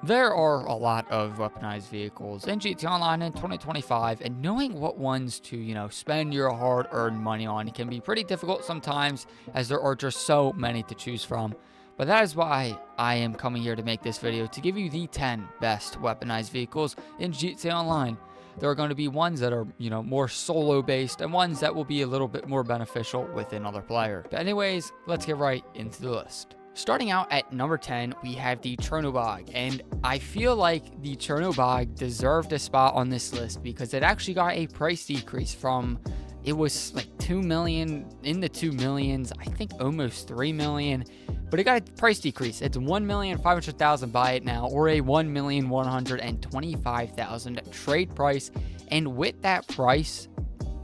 There are a lot of weaponized vehicles in GTA Online in 2025, and knowing what ones to, spend your hard-earned money on can be pretty difficult sometimes, as there are just so many to choose from. But that is why I am coming here to make this video, to give you the 10 best weaponized vehicles in GTA Online. There are going to be ones that are, more solo-based, and ones that will be a little bit more beneficial with another player. But anyways, let's get right into the list. Starting out at number 10, we have the Chernobog, and I feel like the Chernobog deserved a spot on this list because it actually got a price decrease from, it was like 2 million, in the 2 millions, I think almost 3 million, but it got a price decrease. It's 1,500,000 buy it now, or a 1,125,000 trade price, and with that price,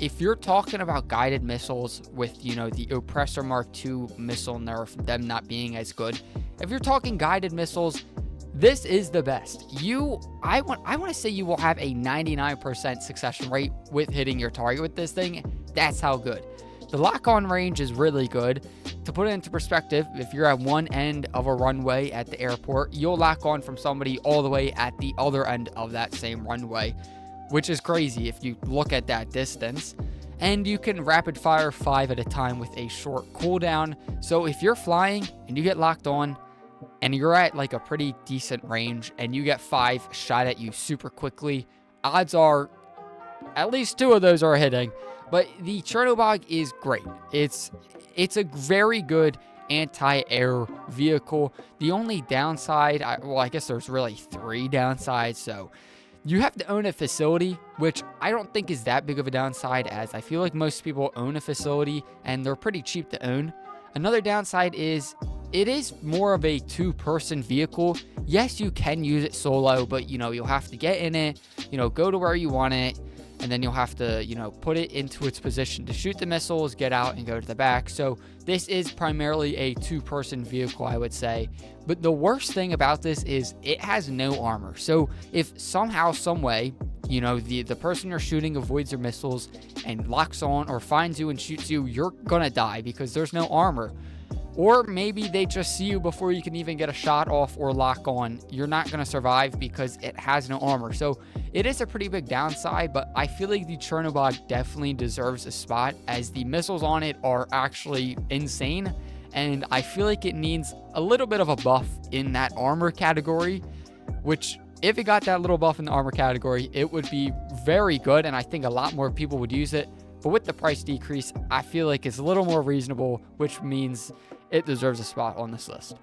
if you're talking about guided missiles with, the Oppressor Mark II missile nerf, them not being as good, if you're talking guided missiles, this is the best. I want to say you will have a 99% succession rate with hitting your target with this thing. That's how good. The lock-on range is really good. To put it into perspective, if you're at one end of a runway at the airport, you'll lock on from somebody all the way at the other end of that same runway, which is crazy if you look at that distance. And you can rapid fire 5 at a time with a short cooldown. So if you're flying and you get locked on and you're at like a pretty decent range and you get 5 shot at you super quickly, odds are at least 2 of those are hitting. But the Chernobog is great. It's a very good anti-air vehicle. The only downside, I guess there's really 3 downsides. So you have to own a facility, which I don't think is that big of a downside, as I feel like most people own a facility and they're pretty cheap to own. Another downside is it is more of a 2-person vehicle. Yes, you can use it solo, but you'll have to get in it, go to where you want it, and then you'll have to, put it into its position to shoot the missiles, get out, and go to the back. So this is primarily a 2-person vehicle, I would say. But the worst thing about this is it has no armor. So if somehow, some way, the person you're shooting avoids your missiles and locks on or finds you and shoots you, you're gonna die because there's no armor. Or maybe they just see you before you can even get a shot off or lock on. You're not going to survive because it has no armor. So it is a pretty big downside, but I feel like the Chernobog definitely deserves a spot, as the missiles on it are actually insane. And I feel like it needs a little bit of a buff in that armor category, which if it got that little buff in the armor category, it would be very good. And I think a lot more people would use it. But with the price decrease, I feel like it's a little more reasonable, which means it deserves a spot on this list.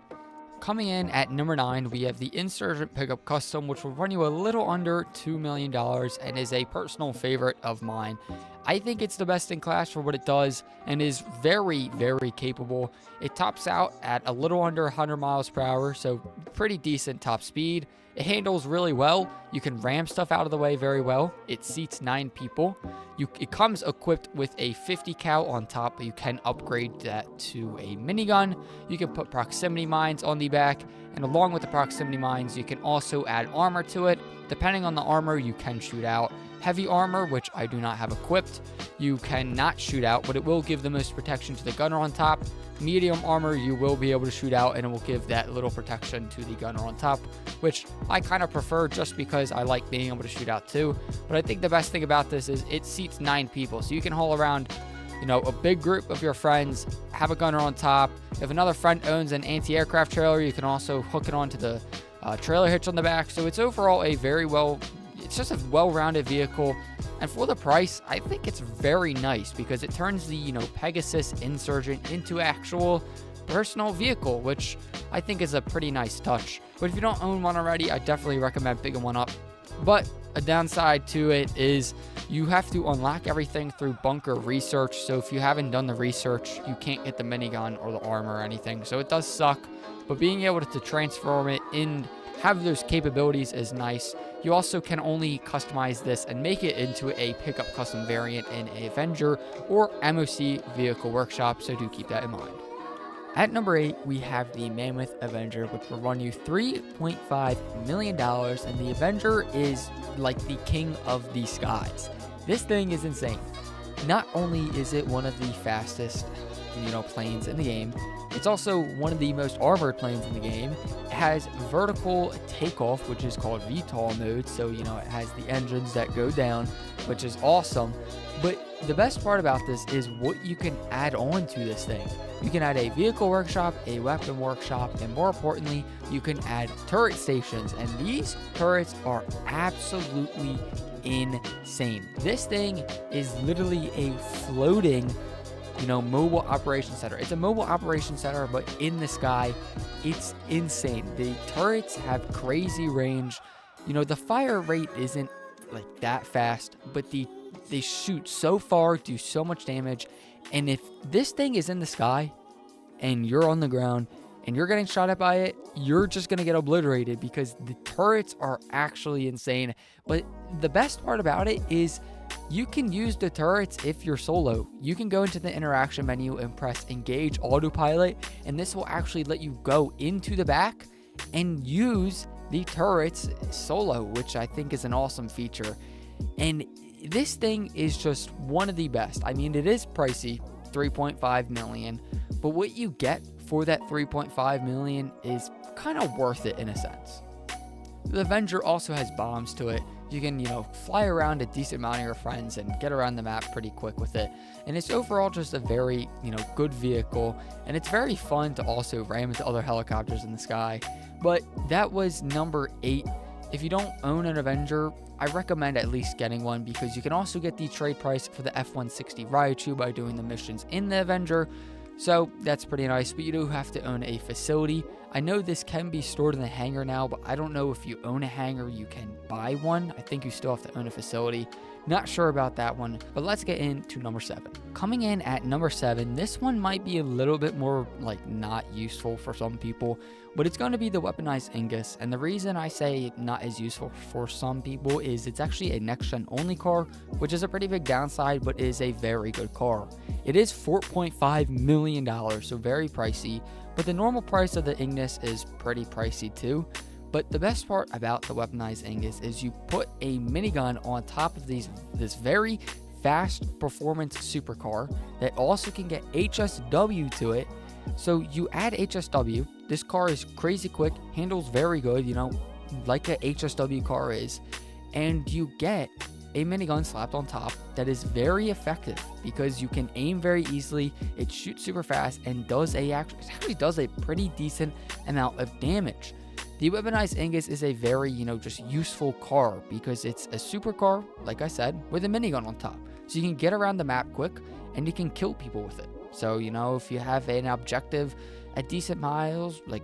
Coming in at number 9, we have the Insurgent Pickup Custom, which will run you a little under $2 million and is a personal favorite of mine. I think it's the best in class for what it does and is very, very capable. It tops out at a little under 100 miles per hour, so pretty decent top speed. It handles really well. You can ram stuff out of the way very well. It seats 9 people. It comes equipped with a 50 cal on top, but you can upgrade that to a minigun. You can put proximity mines on the back, and along with the proximity mines, you can also add armor to it. Depending on the armor, you can shoot out. Heavy armor, which I do not have equipped, you cannot shoot out, but it will give the most protection to the gunner on top. Medium armor, you will be able to shoot out, and it will give that little protection to the gunner on top, which I kind of prefer just because I like being able to shoot out too. But I think the best thing about this is it seats 9 people, so you can haul around, a big group of your friends, have a gunner on top. If another friend owns an anti-aircraft trailer, you can also hook it onto the trailer hitch on the back. So it's overall it's just a well-rounded vehicle. And for the price, I think it's very nice because it turns the, Pegasus Insurgent into actual personal vehicle, which I think is a pretty nice touch. But if you don't own one already, I definitely recommend picking one up. But a downside to it is you have to unlock everything through bunker research. So if you haven't done the research, you can't get the minigun or the armor or anything. So it does suck. But being able to transform it in, have those capabilities is nice. You also can only customize this and make it into a pickup custom variant in a Avenger or MOC Vehicle Workshop, so do keep that in mind. At number 8, we have the Mammoth Avenger, which will run you $3.5 million, and the Avenger is like the king of the skies. This thing is insane. Not only is it one of the fastest planes in the game. It's also one of the most armored planes in the game. It has vertical takeoff, which is called VTOL mode, so it has the engines that go down, which is awesome. But the best part about this is what you can add on to this thing. You can add a vehicle workshop, a weapon workshop, and more importantly, you can add turret stations. And these turrets are absolutely insane. This thing is literally a floating, mobile operation center. It's a mobile operation center, but in the sky. It's insane. The turrets have crazy range. The fire rate isn't like that fast, but they shoot so far, do so much damage. And if this thing is in the sky and you're on the ground and you're getting shot at by it, you're just going to get obliterated because the turrets are actually insane. But the best part about it is you can use the turrets if you're solo. You can go into the interaction menu and press engage autopilot, and this will actually let you go into the back and use the turrets solo, which I think is an awesome feature. And this thing is just one of the best. I mean, it is pricey, $3.5 million, but what you get for that $3.5 million is kind of worth it in a sense. The Avenger also has bombs to it. You can, fly around a decent amount of your friends and get around the map pretty quick with it. And it's overall just a very, good vehicle. And it's very fun to also ram into other helicopters in the sky. But that was number 8. If you don't own an Avenger, I recommend at least getting one because you can also get the trade price for the F-160 Raichu by doing the missions in the Avenger. So that's pretty nice, but you do have to own a facility. I know this can be stored in the hangar now, but I don't know if you own a hangar, you can buy one. I think you still have to own a facility. Not sure about that one, but let's get into number 7. Coming in at number 7, this one might be a little bit more not useful for some people, but it's going to be the Weaponized Ingus. And the reason I say not as useful for some people is it's actually a next-gen only car, which is a pretty big downside, but is a very good car. It is $4.5 million, so very pricey, but the normal price of the Ingus is pretty pricey too. But the best part about the Weaponized Ingus is you put a minigun on top of this very fast performance supercar that also can get HSW to it. So you add HSW, this car is crazy quick, handles very good, like a HSW car is, and you get a minigun slapped on top that is very effective because you can aim very easily, it shoots super fast, and actually does a pretty decent amount of damage. The Weaponized Ingus is a very, just useful car because it's a supercar, like I said, with a minigun on top. So you can get around the map quick and you can kill people with it. So, if you have an objective at decent miles, like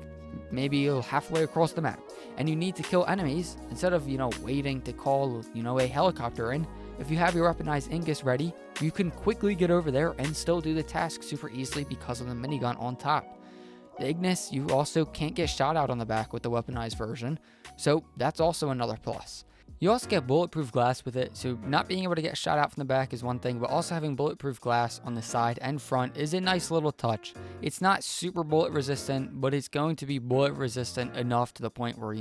maybe halfway across the map, and you need to kill enemies, instead of, waiting to call, a helicopter in, if you have your Weaponized Ingus ready, you can quickly get over there and still do the task super easily because of the minigun on top. The Ingus, you also can't get shot out on the back with the weaponized version, so that's also another plus. You also get bulletproof glass with it, so not being able to get shot out from the back is one thing, but also having bulletproof glass on the side and front is a nice little touch. It's not super bullet resistant, but it's going to be bullet resistant enough to the point where,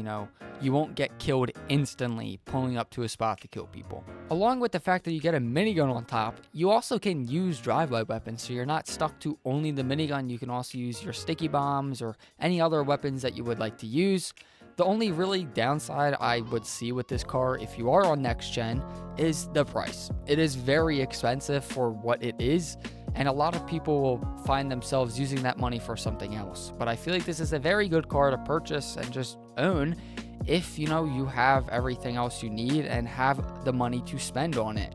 you won't get killed instantly pulling up to a spot to kill people. Along with the fact that you get a minigun on top, you also can use drive-by weapons, so you're not stuck to only the minigun. You can also use your sticky bombs or any other weapons that you would like to use. The only really downside I would see with this car, if you are on next gen, is the price. It is very expensive for what it is, and a lot of people will find themselves using that money for something else. But I feel like this is a very good car to purchase and just own if, you have everything else you need and have the money to spend on it.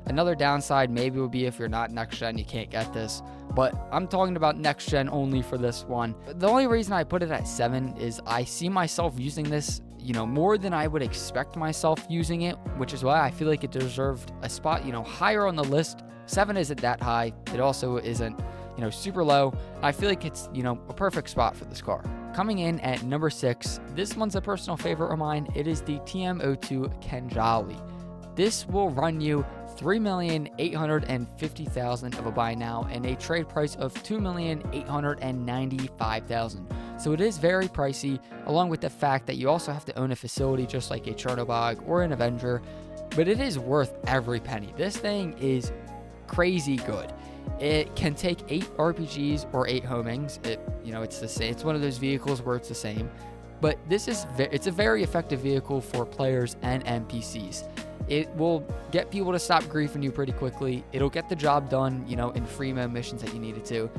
Another downside maybe would be if you're not next gen, you can't get this, but I'm talking about next gen only for this one. The only reason I put it at 7 is I see myself using this, more than I would expect myself using it, which is why I feel like it deserved a spot, higher on the list. 7 isn't that high. It also isn't, super low. I feel like it's, a perfect spot for this car. Coming in at number 6, this one's a personal favorite of mine. It is the O2 Kenjali. This will run you $3,850,000 of a buy now and a trade price of $2,895,000. So it is very pricey, along with the fact that you also have to own a facility just like a Chernobog or an Avenger, but it is worth every penny. This thing is crazy good. It can take 8 RPGs or 8 homings. It's the same. It's one of those vehicles where it's the same. But it's a very effective vehicle for players and NPCs. It will get people to stop griefing you pretty quickly. It'll get the job done, in free mode missions that you need it to.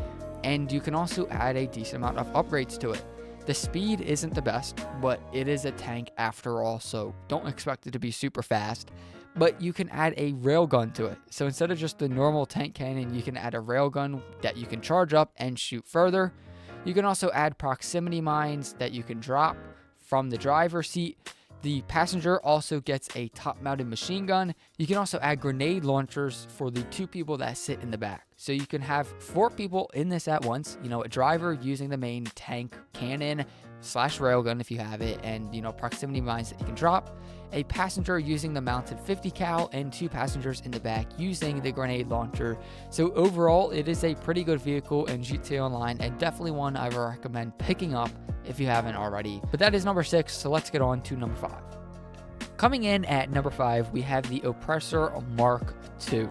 And you can also add a decent amount of upgrades to it. The speed isn't the best, but it is a tank after all, so don't expect it to be super fast. But you can add a railgun to it. So instead of just the normal tank cannon, you can add a railgun that you can charge up and shoot further. You can also add proximity mines that you can drop from the driver's seat. The passenger also gets a top-mounted machine gun. You can also add grenade launchers for the 2 people that sit in the back. So you can have 4 people in this at once. A driver using the main tank cannon / railgun if you have it, and proximity mines that you can drop. A passenger using the mounted 50 cal, and 2 passengers in the back using the grenade launcher. So overall, it is a pretty good vehicle in GTA Online, and definitely one I recommend picking up if you haven't already. But that is number 6, so let's get on to number 5. Coming in at number 5, we have the Oppressor Mark II.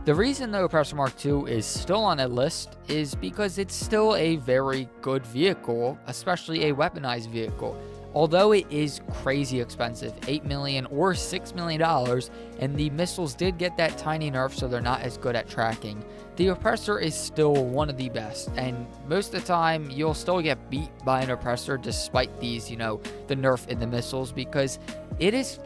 The reason the Oppressor Mark II is still on a list is because it's still a very good vehicle, especially a weaponized vehicle. Although it is crazy expensive, $8 million or $6 million, and the missiles did get that tiny nerf, so they're not as good at tracking, the Oppressor is still one of the best, and most of the time, you'll still get beat by an Oppressor despite these, the nerf in the missiles, because it's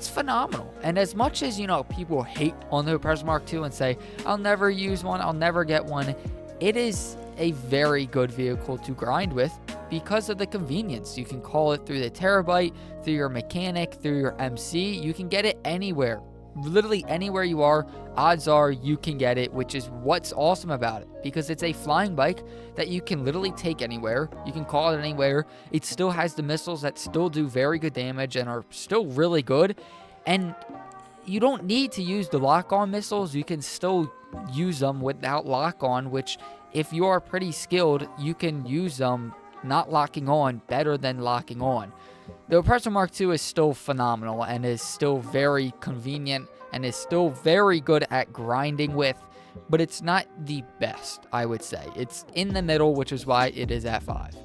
phenomenal. And as much as, people hate on the Oppressor Mark II and say, I'll never use one, I'll never get one, it is a very good vehicle to grind with because of the convenience. You can call it through the terabyte, through your mechanic, through your MC. You can get it anywhere. Literally anywhere you are, odds are you can get it, which is what's awesome about it, because it's a flying bike that you can literally take anywhere. You can call it anywhere. It still has the missiles that still do very good damage and are still really good. And you don't need to use the lock-on missiles. You can still use them without lock-on, which if you are pretty skilled, you can use them not locking on better than locking on. The Oppressor Mark II is still phenomenal and is still very convenient and is still very good at grinding with, but it's not the best, I would say. It's in the middle, which is why it is at 5.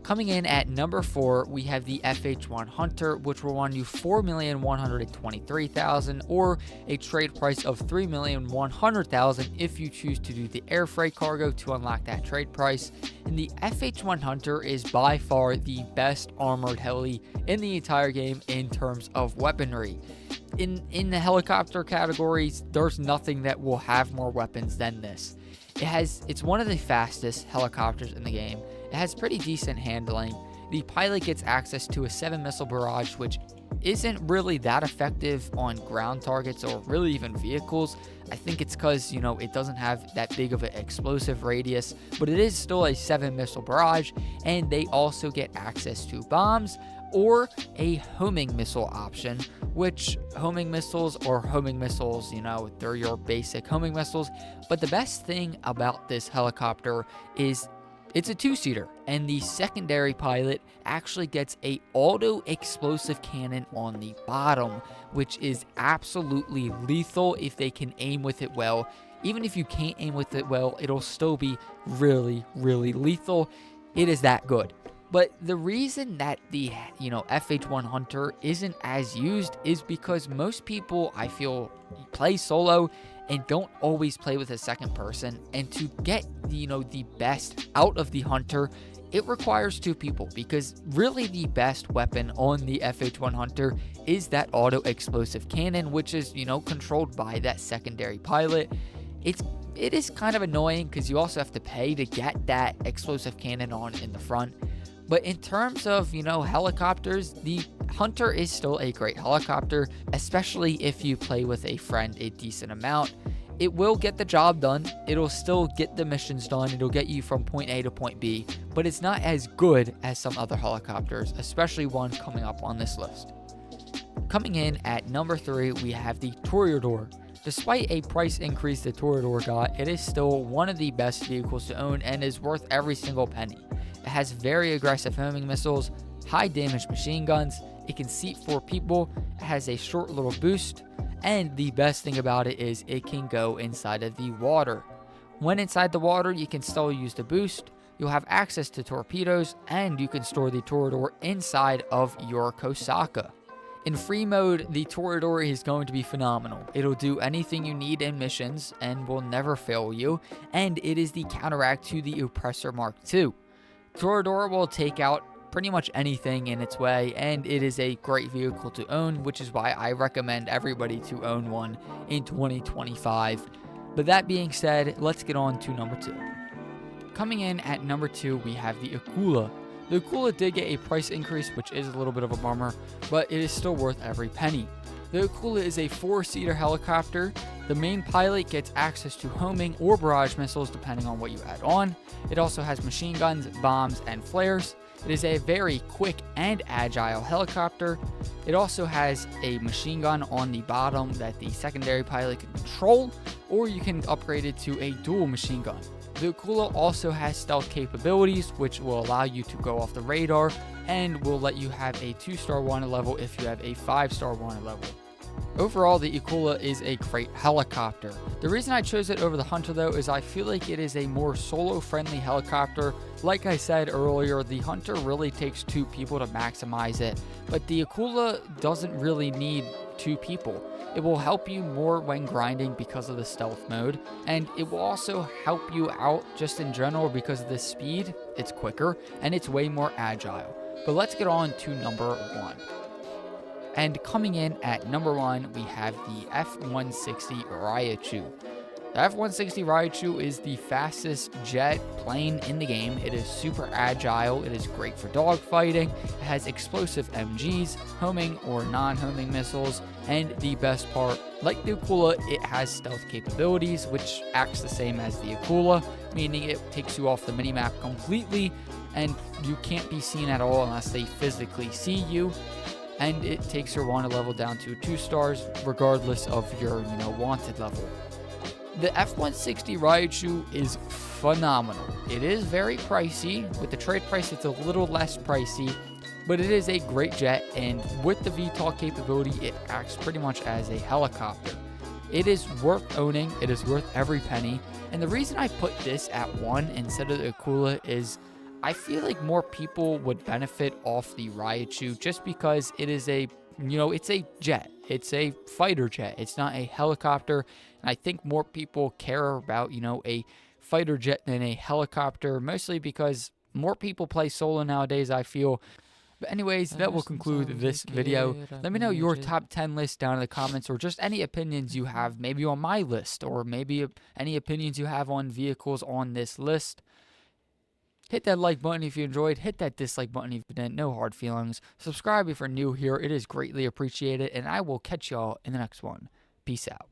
Coming in at number 4, we have the FH1 Hunter, which will run you $4,123,000 or a trade price of $3,100,000 if you choose to do the air freight cargo to unlock that trade price. And the FH1 Hunter is by far the best armored heli in the entire game in terms of weaponry. In the helicopter categories, there's nothing that will have more weapons than this. It's one of the fastest helicopters in the game. It has pretty decent handling. The pilot gets access to a 7 missile barrage, which isn't really that effective on ground targets or really even vehicles. I think it's because, it doesn't have that big of an explosive radius, but it is still a 7 missile barrage, and they also get access to bombs or a homing missile option, which homing missiles, they're your basic homing missiles. But the best thing about this helicopter is it's a 2-seater, and the secondary pilot actually gets a auto explosive cannon on the bottom, which is absolutely lethal if they can aim with it well. Even if you can't aim with it well, it'll still be really, really lethal. It is that good. But the reason that the FH1 Hunter isn't as used is because most people, I feel, play solo and don't always play with a second person. And to get the best out of the Hunter, it requires 2 people, because really the best weapon on the FH1 Hunter is that auto explosive cannon, which is controlled by that secondary pilot. It is kind of annoying because you also have to pay to get that explosive cannon on in the front. But in terms of, helicopters, the Hunter is still a great helicopter, especially if you play with a friend a decent amount. It will get the job done. It'll still get the missions done. It'll get you from point A to point B, but it's not as good as some other helicopters, especially one coming up on this list. Coming in at number 3, we have the Tordor. Despite a price increase the Tordor got, it is still one of the best vehicles to own and is worth every single penny. It has very aggressive homing missiles, high damage machine guns, it can seat 4 people, it has a short little boost, and the best thing about it is it can go inside of the water. When inside the water, you can still use the boost. You'll have access to torpedoes, and you can store the Tordor inside of your Kosaka. In free mode, the Tordor is going to be phenomenal. It'll do anything you need in missions and will never fail you, and it is the counteract to the Oppressor Mark II. Tordor will take out pretty much anything in its way, and it is a great vehicle to own, which is why I recommend everybody to own one in 2025. But that being said, let's get on to number 2. Coming in at number 2, we have the Aula. The Aula did get a price increase, which is a little bit of a bummer, but it is still worth every penny. The Aula is a 4-seater helicopter. The main pilot gets access to homing or barrage missiles depending on what you add on. It also has machine guns, bombs, and flares. It is a very quick and agile helicopter. It also has a machine gun on the bottom that the secondary pilot can control, or you can upgrade it to a dual machine gun. The Aula also has stealth capabilities, which will allow you to go off the radar and will let you have a 2-star wanted level if you have a 5-star wanted level. Overall, the Aula is a great helicopter. The reason I chose it over the Hunter, though, is I feel like it is a more solo-friendly helicopter. Like I said earlier, the Hunter really takes 2 people to maximize it, but the Aula doesn't really need 2 people. It will help you more when grinding because of the stealth mode, and it will also help you out just in general because of the speed. It's quicker, and it's way more agile. But let's get on to number 1. And coming in at number 1, we have the F160 Raichu. The F160 Raichu is the fastest jet plane in the game. It is super agile. It is great for dogfighting. It has explosive MGs, homing or non-homing missiles, and the best part, like the Aula, it has stealth capabilities, which acts the same as the Aula, meaning it takes you off the minimap completely, and you can't be seen at all unless they physically see you. And it takes your wanted level down to 2 stars, regardless of your, wanted level. The F160 Raichu is phenomenal. It is very pricey. With the trade price, it's a little less pricey, but it is a great jet, and with the VTOL capability, it acts pretty much as a helicopter. It is worth owning. It is worth every penny. And the reason I put this at 1 instead of the Aula is I feel like more people would benefit off the Raichu just because it is it's a jet. It's a fighter jet. It's not a helicopter. And I think more people care about, a fighter jet than a helicopter, mostly because more people play solo nowadays, I feel. But anyways, that will conclude this video. Let me know your top 10 list down in the comments, or just any opinions you have, maybe on my list, or maybe any opinions you have on vehicles on this list. Hit that like button if you enjoyed. Hit that dislike button if you didn't. No hard feelings. Subscribe if you're new here. It is greatly appreciated. And I will catch y'all in the next one. Peace out.